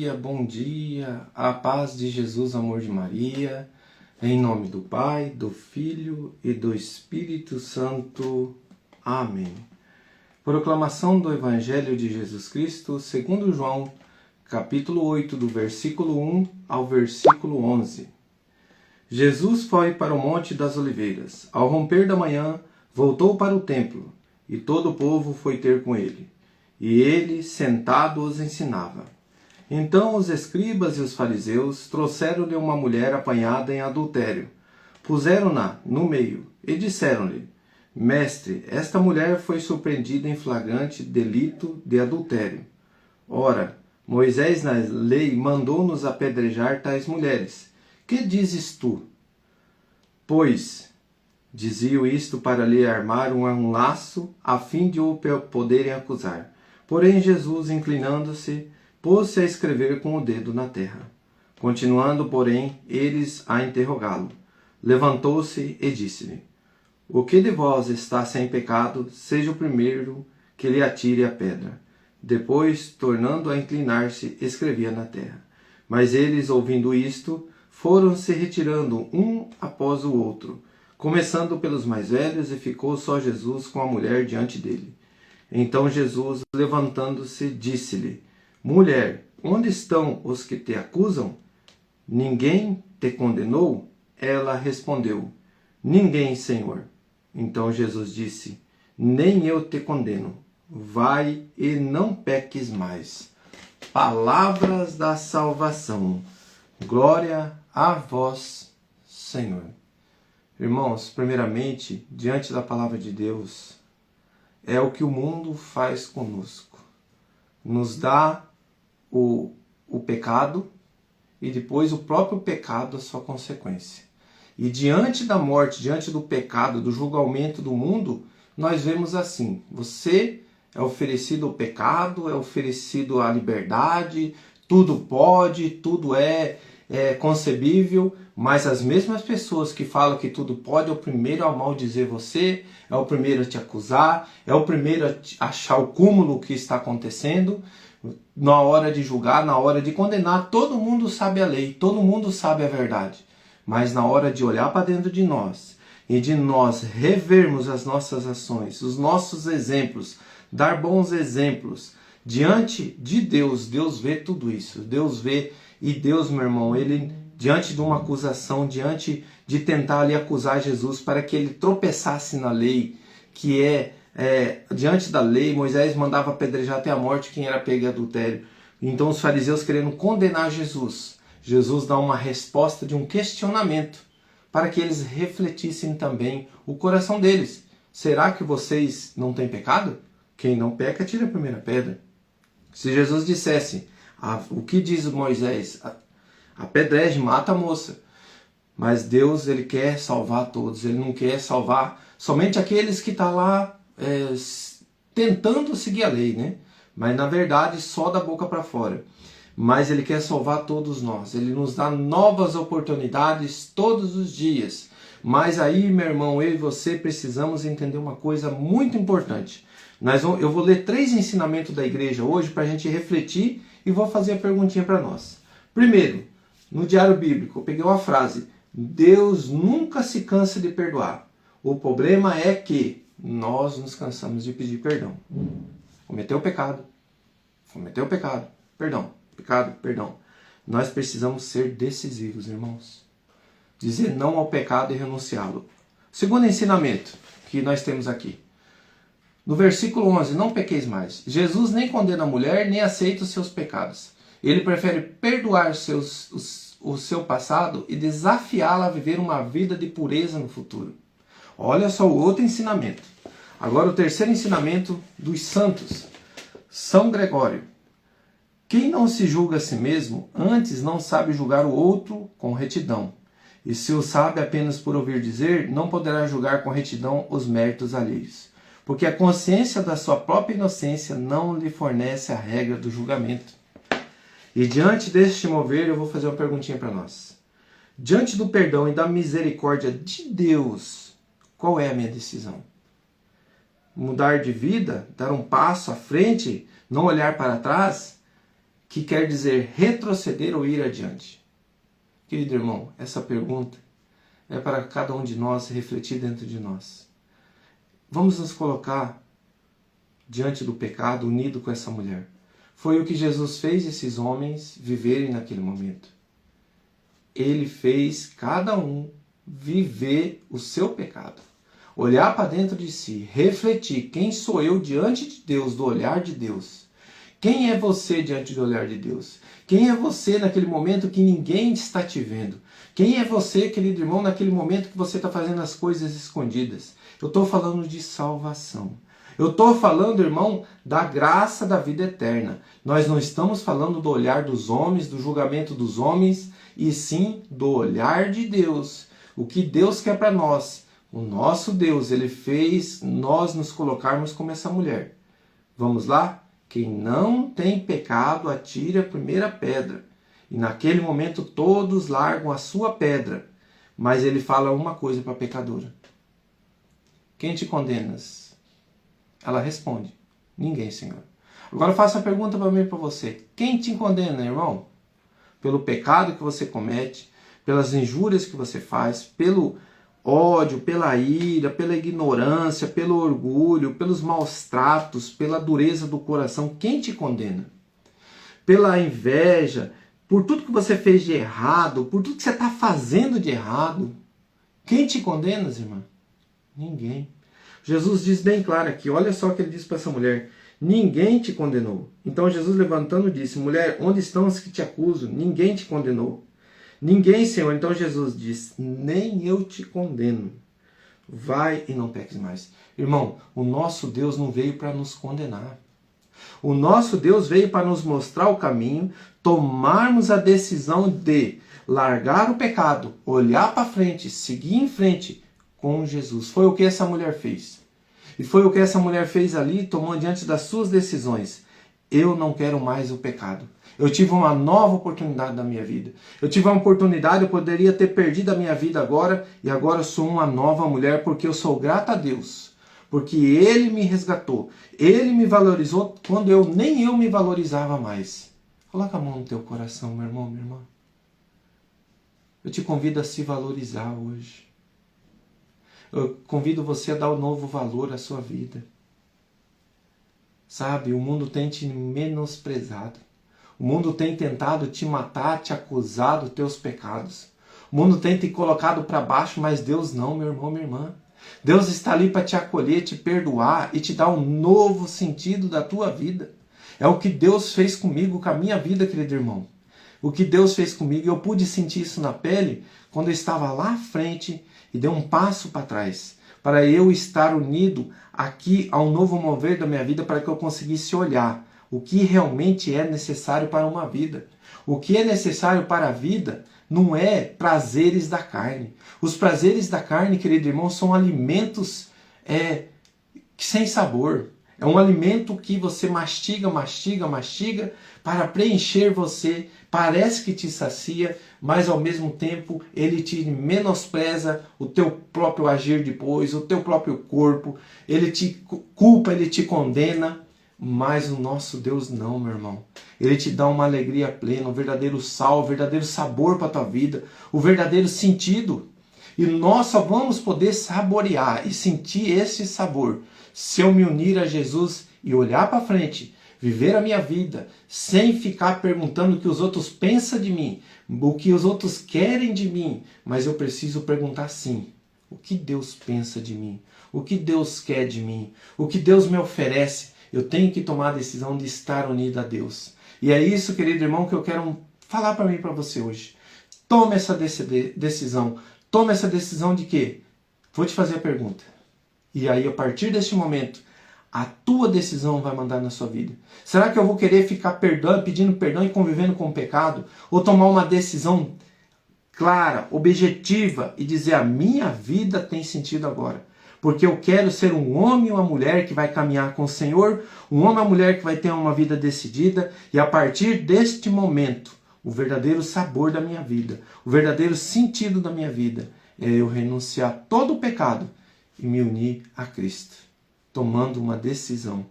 bom dia, a paz de Jesus, amor de Maria, em nome do Pai, do Filho e do Espírito Santo. Amém. Proclamação do Evangelho de Jesus Cristo, segundo João, capítulo 8, do versículo 1 ao versículo 11. Jesus foi para o Monte das Oliveiras. Ao romper da manhã, voltou para o templo, e todo o povo foi ter com ele. E ele, sentado, os ensinava. Então os escribas e os fariseus trouxeram-lhe uma mulher apanhada em adultério. Puseram-na no meio e disseram-lhe: Mestre, esta mulher foi surpreendida em flagrante delito de adultério. Ora, Moisés na lei mandou-nos apedrejar tais mulheres. Que dizes tu? Pois diziam isto para lhe armar um laço, a fim de o poderem acusar. Porém Jesus, inclinando-se, pôs-se a escrever com o dedo na terra. Continuando, porém, eles a interrogá-lo. Levantou-se e disse-lhe: O que de vós está sem pecado, seja o primeiro que lhe atire a pedra. Depois, tornando a inclinar-se, escrevia na terra. Mas eles, ouvindo isto, foram se retirando um após o outro, começando pelos mais velhos, e ficou só Jesus com a mulher diante dele. Então Jesus, levantando-se, disse-lhe: Mulher, onde estão os que te acusam? Ninguém te condenou? Ela respondeu: Ninguém, Senhor. Então Jesus disse: Nem eu te condeno. Vai e não peques mais. Palavras da salvação. Glória a vós, Senhor. Irmãos, primeiramente, diante da palavra de Deus, é o que o mundo faz conosco. Nos dá o pecado e depois o próprio pecado, a sua consequência. E diante da morte, diante do pecado, do julgamento do mundo, nós vemos assim: você é oferecido ao pecado, é oferecido à liberdade, tudo pode, tudo é concebível, mas as mesmas pessoas que falam que tudo pode é o primeiro a maldizer você, é o primeiro a te acusar, é o primeiro a achar o cúmulo que está acontecendo. Na hora de julgar, na hora de condenar, todo mundo sabe a lei, todo mundo sabe a verdade. Mas na hora de olhar para dentro de nós e de nós revermos as nossas ações, os nossos exemplos, dar bons exemplos diante de Deus, Deus vê tudo isso, Deus vê. E Deus, meu irmão, ele, diante de uma acusação, diante de tentar ali acusar Jesus para que ele tropeçasse na lei, que diante da lei, Moisés mandava apedrejar até a morte quem era pego em adultério. Então os fariseus querendo condenar Jesus, Jesus dá uma resposta de um questionamento para que eles refletissem também o coração deles. Será que vocês não têm pecado? Quem não peca, tira a primeira pedra. Se Jesus dissesse: o que diz Moisés? Apedreje, mata a moça. Mas Deus, ele quer salvar todos. Ele não quer salvar somente aqueles que estão lá tentando seguir a lei, né? Mas na verdade só da boca para fora. Mas ele quer salvar todos nós. Ele nos dá novas oportunidades todos os dias. Mas aí, meu irmão, eu e você precisamos entender uma coisa muito importante. Eu vou ler 3 ensinamentos da igreja hoje para a gente refletir e vou fazer a perguntinha para nós. Primeiro, no diário bíblico, eu peguei uma frase: Deus nunca se cansa de perdoar. O problema é que nós nos cansamos de pedir perdão. Cometeu o pecado, perdão. Nós precisamos ser decisivos, irmãos. Dizer não ao pecado e renunciá-lo. Segundo ensinamento que nós temos aqui. No versículo 11, não pequeis mais. Jesus nem condena a mulher, nem aceita os seus pecados. Ele prefere perdoar o seu passado e desafiá-la a viver uma vida de pureza no futuro. Olha só o outro ensinamento. Agora o terceiro ensinamento dos santos. São Gregório. Quem não se julga a si mesmo, antes não sabe julgar o outro com retidão. E se o sabe apenas por ouvir dizer, não poderá julgar com retidão os méritos alheios. Porque a consciência da sua própria inocência não lhe fornece a regra do julgamento. E diante deste mover, eu vou fazer uma perguntinha para nós. Diante do perdão e da misericórdia de Deus, qual é a minha decisão? Mudar de vida? Dar um passo à frente? Não olhar para trás? que quer dizer retroceder ou ir adiante? Querido irmão, essa pergunta é para cada um de nós refletir dentro de nós. Vamos nos colocar diante do pecado, unido com essa mulher. Foi o que Jesus fez esses homens viverem naquele momento. Ele fez cada um viver o seu pecado. Olhar para dentro de si, refletir quem sou eu diante de Deus, do olhar de Deus. Quem é você diante do olhar de Deus? Quem é você naquele momento que ninguém está te vendo? Quem é você, querido irmão, naquele momento que você está fazendo as coisas escondidas? Eu estou falando de salvação. Eu estou falando, irmão, da graça da vida eterna. Nós não estamos falando do olhar dos homens, do julgamento dos homens, e sim do olhar de Deus. O que Deus quer para nós. O nosso Deus, Ele fez nós nos colocarmos como essa mulher. Vamos lá? Quem não tem pecado, atire a primeira pedra. E naquele momento todos largam a sua pedra. Mas ele fala uma coisa para a pecadora. Quem te condenas? Ela responde. Ninguém, Senhor. Agora faça a pergunta para mim e para você. Quem te condena, irmão? Pelo pecado que você comete, pelas injúrias que você faz, pelo ódio, pela ira, pela ignorância, pelo orgulho, pelos maus tratos, pela dureza do coração. Quem te condena? Pela inveja, por tudo que você fez de errado, por tudo que você está fazendo de errado. Quem te condena, irmã? Ninguém. Jesus diz bem claro aqui, olha só o que ele diz para essa mulher. Ninguém te condenou. Então Jesus levantando disse, mulher, onde estão os que te acusam? Ninguém te condenou. Ninguém, Senhor. Então Jesus diz, nem eu te condeno. Vai e não peques mais. Irmão, o nosso Deus não veio para nos condenar. O nosso Deus veio para nos mostrar o caminho, tomarmos a decisão de largar o pecado, olhar para frente, seguir em frente com Jesus. Foi o que essa mulher fez. E foi o que essa mulher fez ali, tomou diante das suas decisões. Eu não quero mais o pecado. Eu tive uma nova oportunidade na minha vida. Eu tive uma oportunidade, eu poderia ter perdido a minha vida agora, e agora eu sou uma nova mulher, porque eu sou grata a Deus. Porque Ele me resgatou. Ele me valorizou quando nem eu me valorizava mais. Coloca a mão no teu coração, meu irmão, minha irmã. Eu te convido a se valorizar hoje. Eu convido você a dar um novo valor à sua vida. Sabe, o mundo tem te menosprezado. O mundo tem tentado te matar, te acusar dos teus pecados. O mundo tem te colocado para baixo, mas Deus não, meu irmão, minha irmã. Deus está ali para te acolher, te perdoar e te dar um novo sentido da tua vida. É o que Deus fez comigo, com a minha vida, querido irmão. O que Deus fez comigo, eu pude sentir isso na pele quando eu estava lá à frente e dei um passo para trás. Para eu estar unido aqui a um novo mover da minha vida, para que eu conseguisse olhar o que realmente é necessário para uma vida. O que é necessário para a vida não é prazeres da carne. Os prazeres da carne, querido irmão, são alimentos sem sabor. É um alimento que você mastiga para preencher você. Parece que te sacia, mas ao mesmo tempo ele te menospreza o teu próprio agir depois, o teu próprio corpo. Ele te culpa, ele te condena. Mas o nosso Deus não, meu irmão. Ele te dá uma alegria plena, um verdadeiro sal, um verdadeiro sabor para a tua vida, o verdadeiro sentido. E nós só vamos poder saborear e sentir esse sabor se eu me unir a Jesus e olhar para frente, viver a minha vida, sem ficar perguntando o que os outros pensam de mim, o que os outros querem de mim. Mas eu preciso perguntar sim, o que Deus pensa de mim? O que Deus quer de mim? O que Deus me oferece? Eu tenho que tomar a decisão de estar unido a Deus. E é isso, querido irmão, que eu quero falar para mim e para você hoje. Tome essa decisão. Tome essa decisão de quê? Vou te fazer a pergunta. E aí, a partir deste momento, a tua decisão vai mandar na sua vida. Será que eu vou querer ficar pedindo perdão e convivendo com o pecado? Ou tomar uma decisão clara, objetiva e dizer, a minha vida tem sentido agora? Porque eu quero ser um homem e uma mulher que vai caminhar com o Senhor, um homem e uma mulher que vai ter uma vida decidida, e a partir deste momento, o verdadeiro sabor da minha vida, o verdadeiro sentido da minha vida, é eu renunciar a todo o pecado e me unir a Cristo, tomando uma decisão.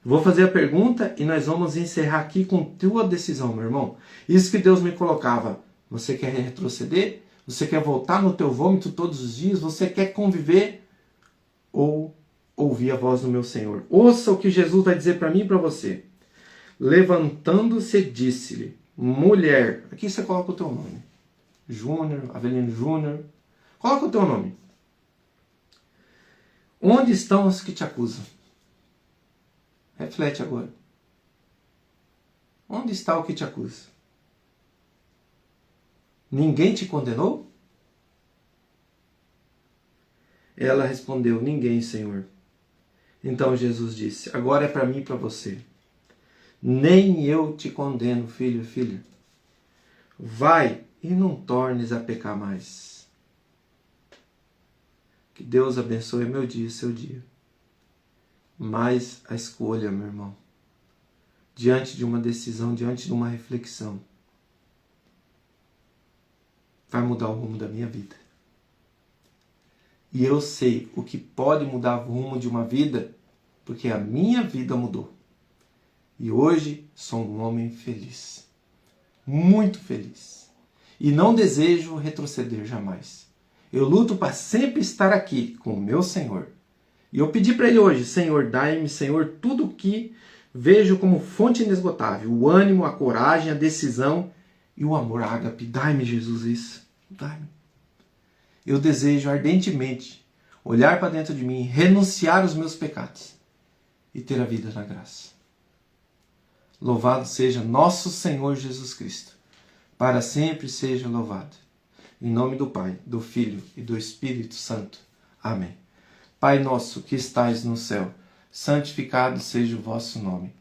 Vou fazer a pergunta e nós vamos encerrar aqui com tua decisão, meu irmão. Isso que Deus me colocava. Você quer retroceder? Você quer voltar no teu vômito todos os dias? Você quer conviver? Ou ouvir a voz do meu Senhor? Ouça o que Jesus vai dizer para mim e para você. Levantando-se, disse-lhe, mulher, aqui você coloca o teu nome. Júnior, Avelino Júnior. Coloca o teu nome. Onde estão os que te acusam? Reflete agora. Onde está o que te acusa? Ninguém te condenou? Ela respondeu, ninguém, Senhor. Então Jesus disse, agora é para mim e para você. Nem eu te condeno, filho e filha. Vai e não tornes a pecar mais. Que Deus abençoe meu dia e seu dia. Mas a escolha, meu irmão, diante de uma decisão, diante de uma reflexão, vai mudar o rumo da minha vida. E eu sei o que pode mudar o rumo de uma vida, porque a minha vida mudou. E hoje sou um homem feliz. Muito feliz. E não desejo retroceder jamais. Eu luto para sempre estar aqui com o meu Senhor. E eu pedi para Ele hoje, Senhor, dai-me, Senhor, tudo o que vejo como fonte inesgotável. O ânimo, a coragem, a decisão e o amor ágape. Dai-me, Jesus, isso. Dai-me. Eu desejo ardentemente olhar para dentro de mim, renunciar aos meus pecados e ter a vida na graça. Louvado seja nosso Senhor Jesus Cristo. Para sempre seja louvado. Em nome do Pai, do Filho e do Espírito Santo. Amém. Pai nosso que estais no céu, santificado seja o vosso nome.